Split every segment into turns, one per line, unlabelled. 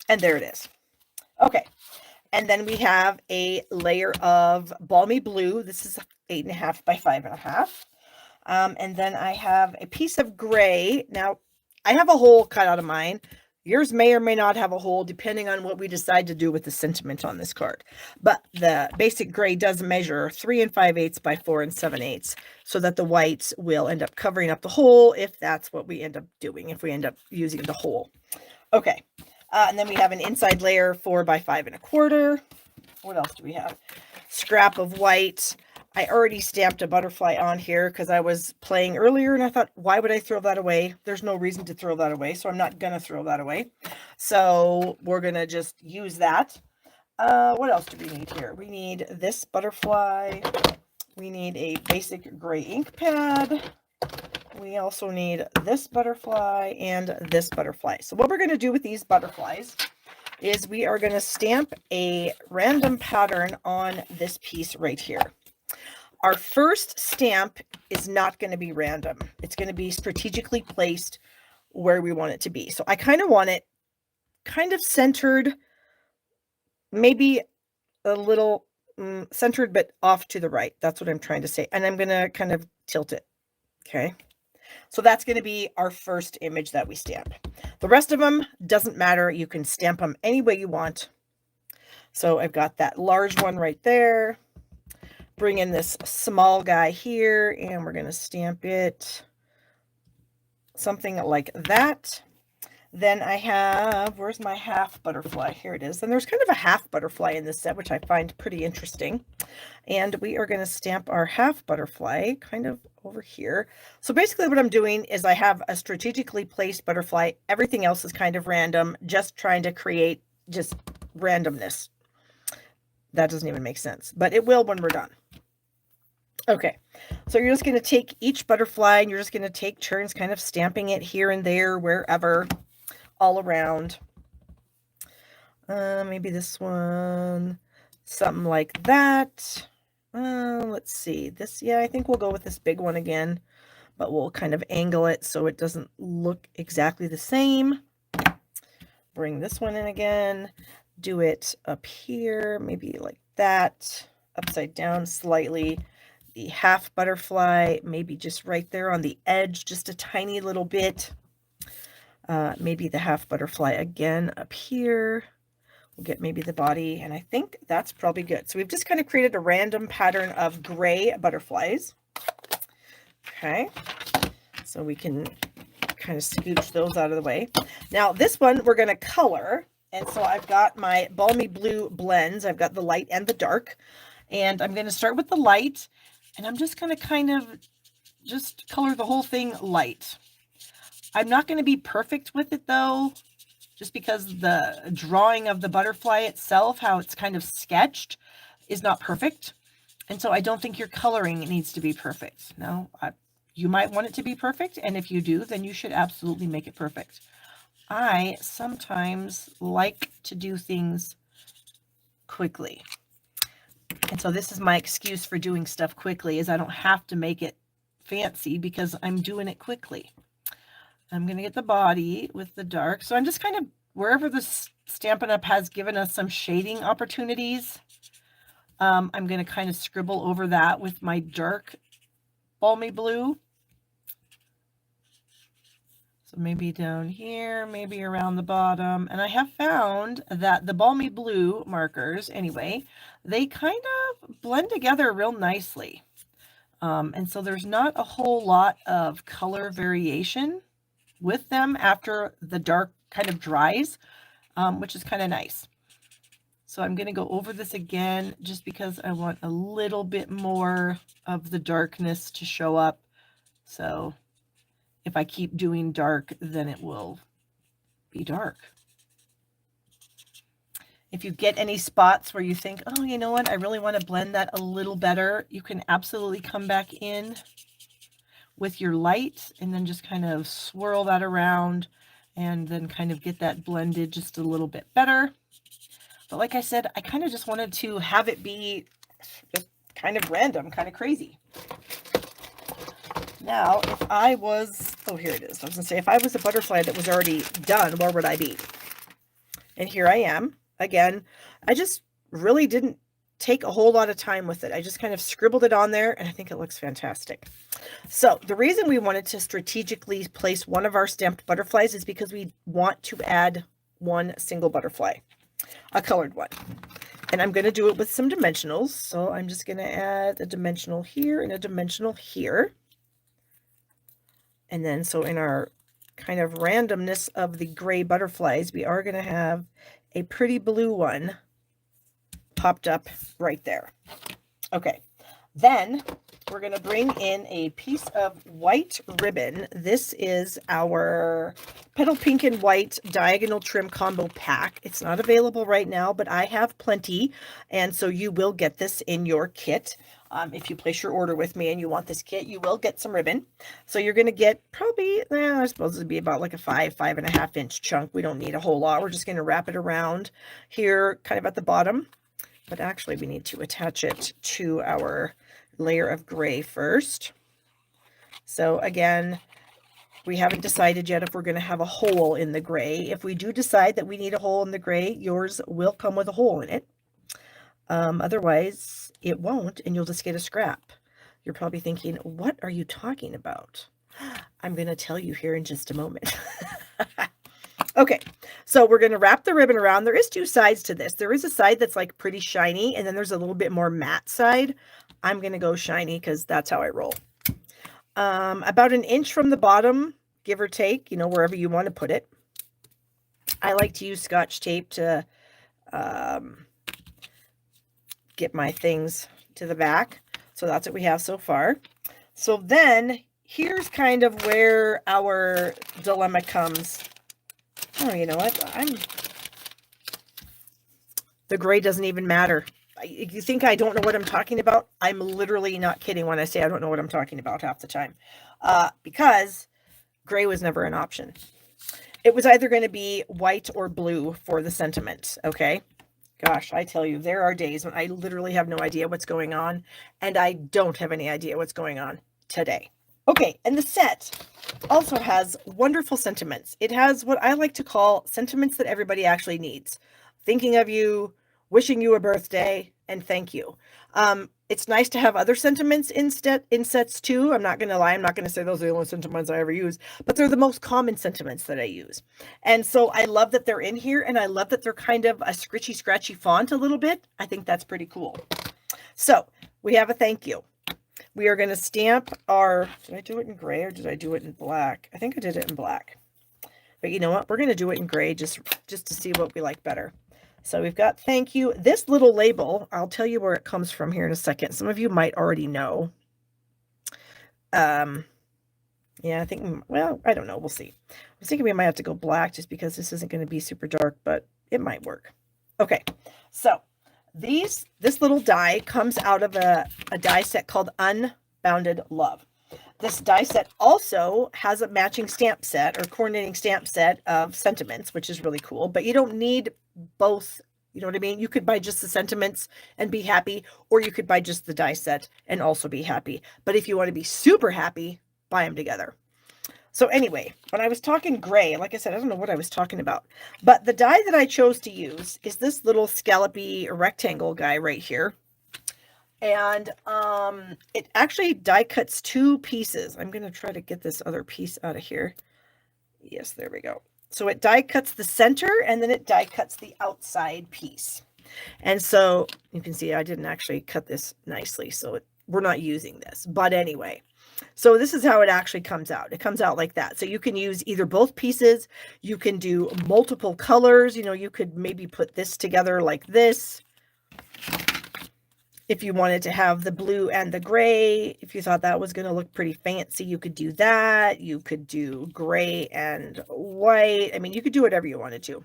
And there it is. Okay. And then we have a layer of balmy blue. This is 8.5 by 5.5. And then I have a piece of gray. Now, I have a hole cut out of mine. Yours may or may not have a hole, depending on what we decide to do with the sentiment on this card. But the basic gray does measure 3 5/8 by 4 7/8, so that the whites will end up covering up the hole if that's what we end up doing, if we end up using the hole. Okay. And then we have an inside layer 4 by 5.25. What else do we have? Scrap of white. I already stamped a butterfly on here because I was playing earlier and I thought, why would I throw that away? There's no reason to throw that away, so I'm not going to throw that away. So we're going to just use that. What else do we need here? We need this butterfly. We need a basic gray ink pad. We also need this butterfly and this butterfly. So what we're going to do with these butterflies is we are going to stamp a random pattern on this piece right here. Our first stamp is not going to be random. It's going to be strategically placed where we want it to be. So I kind of want it kind of centered, maybe a little centered, but off to the right. That's what I'm trying to say. And I'm going to kind of tilt it. Okay. So that's going to be our first image that we stamp. The rest of them doesn't matter. You can stamp them any way you want. So I've got that large one right there. Bring in this small guy here, and we're going to stamp it something like that. Then I have, where's my half butterfly? Here it is. And there's kind of a half butterfly in this set, which I find pretty interesting. And we are going to stamp our half butterfly kind of over here. So basically what I'm doing is I have a strategically placed butterfly. Everything else is kind of random, just trying to create just randomness. That doesn't even make sense, but it will when we're done. Okay, so you're just going to take each butterfly and you're just going to take turns kind of stamping it here and there, wherever, all around. Maybe this one, something like that. Let's see, this, yeah, I think we'll go with this big one again, but we'll kind of angle it so it doesn't look exactly the same. Bring this one in again, do it up here, maybe like that, upside down slightly. The half butterfly, maybe just right there on the edge, just a tiny little bit. Maybe the half butterfly again up here. We'll get maybe the body, and I think that's probably good. So we've just kind of created a random pattern of gray butterflies. Okay, so we can kind of scooch those out of the way. Now this one we're going to color, and so I've got my balmy blue blends. I've got the light and the dark, and I'm going to start with the light. And I'm just going to kind of just color the whole thing light. I'm not going to be perfect with it though, just because the drawing of the butterfly itself, how it's kind of sketched, is not perfect. And so I don't think your coloring needs to be perfect. Now, you might want it to be perfect. And if you do, then you should absolutely make it perfect. I sometimes like to do things quickly. And so this is my excuse for doing stuff quickly, is I don't have to make it fancy because I'm doing it quickly. I'm going to get the body with the dark. So I'm just kind of, wherever the Stampin' Up! Has given us some shading opportunities, I'm going to kind of scribble over that with my dark balmy blue. So maybe down here, maybe around the bottom. And I have found that the balmy blue markers, anyway, they kind of blend together real nicely. And so there's not a whole lot of color variation with them after the dark kind of dries, which is kind of nice. So I'm going to go over this again just because I want a little bit more of the darkness to show up. So if I keep doing dark, then it will be dark. If you get any spots where you think, oh, you know what, I really want to blend that a little better, you can absolutely come back in with your light and then just kind of swirl that around and then kind of get that blended just a little bit better. But like I said, I kind of just wanted to have it be just kind of random, kind of crazy. Now, if I was, oh, here it is. I was going to say, if I was a butterfly that was already done, where would I be? And here I am. Again, I just really didn't take a whole lot of time with it. I just kind of scribbled it on there, and I think it looks fantastic. So the reason we wanted to strategically place one of our stamped butterflies is because we want to add one single butterfly, a colored one. And I'm going to do it with some dimensionals. So I'm just going to add a dimensional here and a dimensional here. And then so in our kind of randomness of the gray butterflies, we are going to have a pretty blue one popped up right there. Okay, then we're going to bring in a piece of white ribbon. This is our Petal Pink and White Diagonal Trim Combo Pack. It's not available right now, but I have plenty, and so you will get this in your kit. If you place your order with me and you want this kit, you will get some ribbon. So you're going to get probably, I suppose it'd be about like a 5.5 inch chunk. We don't need a whole lot. We're just going to wrap it around here kind of at the bottom. But actually we need to attach it to our layer of gray first. So again, we haven't decided yet if we're going to have a hole in the gray. If we do decide that we need a hole in the gray, yours will come with a hole in it. Otherwise, it won't, and you'll just get a scrap. You're probably thinking, what are you talking about? I'm going to tell you here in just a moment. Okay, so we're going to wrap the ribbon around. There is two sides to this. There is a side that's like pretty shiny, and then there's a little bit more matte side. I'm going to go shiny because that's how I roll. About an inch from the bottom, give or take, you know, wherever you want to put it. I like to use Scotch tape to get my things to the back. So that's what we have so far. So then here's kind of where our dilemma comes. Oh, you know what? The gray doesn't even matter. You think I don't know what I'm talking about? I'm literally not kidding when I say I don't know what I'm talking about half the time. Because gray was never an option. It was either going to be white or blue for the sentiment, okay? Gosh, I tell you, there are days when I literally have no idea what's going on, and I don't have any idea what's going on today. Okay, and the set also has wonderful sentiments. It has what I like to call sentiments that everybody actually needs. Thinking of you, wishing you a birthday, and thank you. It's nice to have other sentiments in sets too. I'm not going to lie. I'm not going to say those are the only sentiments I ever use, but they're the most common sentiments that I use. And so I love that they're in here, and I love that they're kind of a scritchy, scratchy font a little bit. I think that's pretty cool. So we have a thank you. We are going to stamp our, did I do it in gray or did I do it in black? I think I did it in black. But you know what? We're going to do it in gray just to see what we like better. So we've got thank you. This little label, I'll tell you where it comes from here in a second. Some of you might already know. Yeah, I think, well, I don't know. We'll see. I was thinking we might have to go black just because this isn't going to be super dark, but it might work. Okay, so this little die comes out of a die set called Unbounded Love. This die set also has a matching stamp set or coordinating stamp set of sentiments, which is really cool, but you don't need both. You know what I mean? You could buy just the sentiments and be happy, or you could buy just the die set and also be happy. But if you want to be super happy, buy them together. So anyway, when I was talking gray, like I said, I don't know what I was talking about, but the die that I chose to use is this little scallopy rectangle guy right here. And it actually die cuts two pieces. I'm going to try to get this other piece out of here. Yes, there we go. So it die cuts the center, and then it die cuts the outside piece. And so you can see I didn't actually cut this nicely, so we're not using this. But anyway, so this is how it actually comes out. It comes out like that. So you can use either both pieces. You can do multiple colors. You know, you could maybe put this together like this. If you wanted to have the blue and the gray, if you thought that was going to look pretty fancy, you could do that. You could do gray and white. I mean, you could do whatever you wanted to.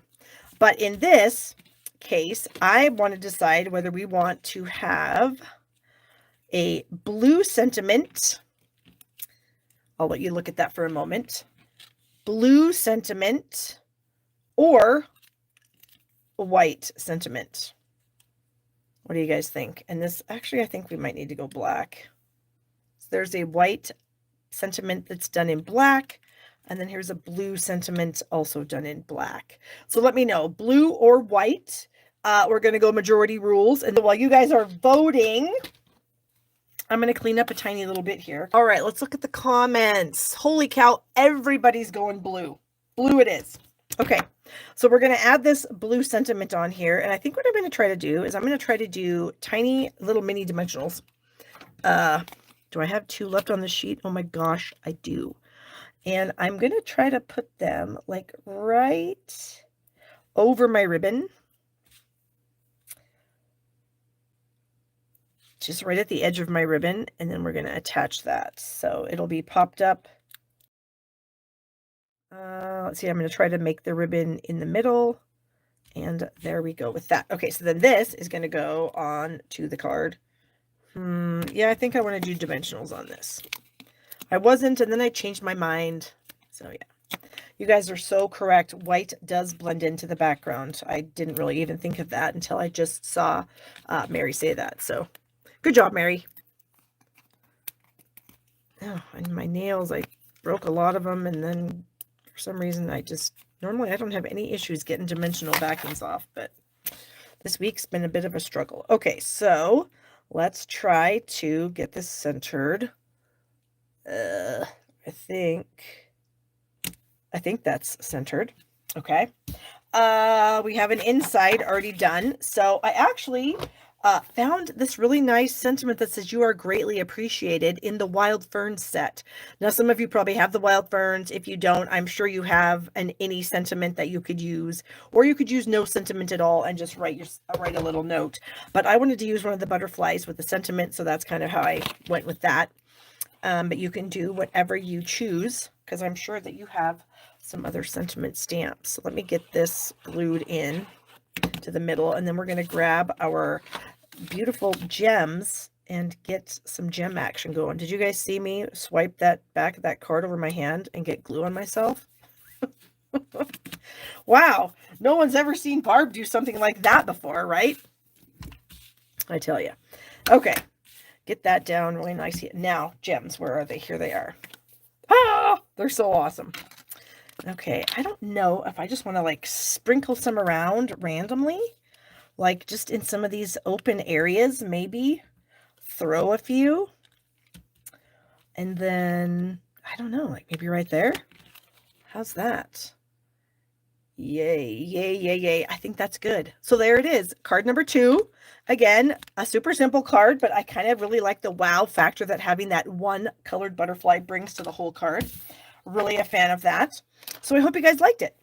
But in this case, I want to decide whether we want to have a blue sentiment. I'll let you look at that for a moment. Blue sentiment or white sentiment. What do you guys think? And this, actually, I think we might need to go black. So there's a white sentiment that's done in black. And then here's a blue sentiment also done in black. So let me know, blue or white. We're going to go majority rules. And while you guys are voting, I'm going to clean up a tiny little bit here. All right, let's look at the comments. Holy cow, everybody's going blue. Blue it is. Okay, so we're going to add this blue sentiment on here. And I think what I'm going to try to do is I'm going to try to do tiny little mini dimensionals. Do I have 2 left on the sheet? Oh my gosh, I do. And I'm going to try to put them like right over my ribbon. Just right at the edge of my ribbon. And then we're going to attach that. So it'll be popped up. Let's see, I'm going to try to make the ribbon in the middle. And there we go with that. Okay, so then this is going to go on to the card. Yeah, I think I want to do dimensionals on this. I wasn't, and then I changed my mind. So yeah, you guys are so correct. White does blend into the background. I didn't really even think of that until I just saw Mary say that. So good job, Mary. Oh, and my nails, I broke a lot of them, and then for some reason normally I don't have any issues getting dimensional backings off, but this week's been a bit of a struggle. Okay, so let's try to get this centered. I think that's centered. Okay. We have an inside already done. So I actually found this really nice sentiment that says you are greatly appreciated in the wild ferns set. Now, some of you probably have the wild ferns. If you don't, I'm sure you have any sentiment that you could use, or you could use no sentiment at all and just write a little note. But I wanted to use one of the butterflies with the sentiment, so that's kind of how I went with that. But you can do whatever you choose, because I'm sure that you have some other sentiment stamps. So let me get this glued in to the middle, and then we're going to grab our beautiful gems and get some gem action going. Did you guys see me swipe that back of that card over my hand and get glue on myself? Wow, no one's ever seen Barb do something like that before, right? I tell you. Okay. Get that down really nice here. Now, gems, where are they? Here they are. Ah, they're so awesome. Okay, I don't know if I just want to like sprinkle some around randomly, like just in some of these open areas, maybe throw a few. And then, I don't know, like maybe right there. How's that? Yay, yay, yay, yay. I think that's good. So there it is. Card number 2. Again, a super simple card, but I kind of really like the wow factor that having that one colored butterfly brings to the whole card. Really a fan of that. So I hope you guys liked it.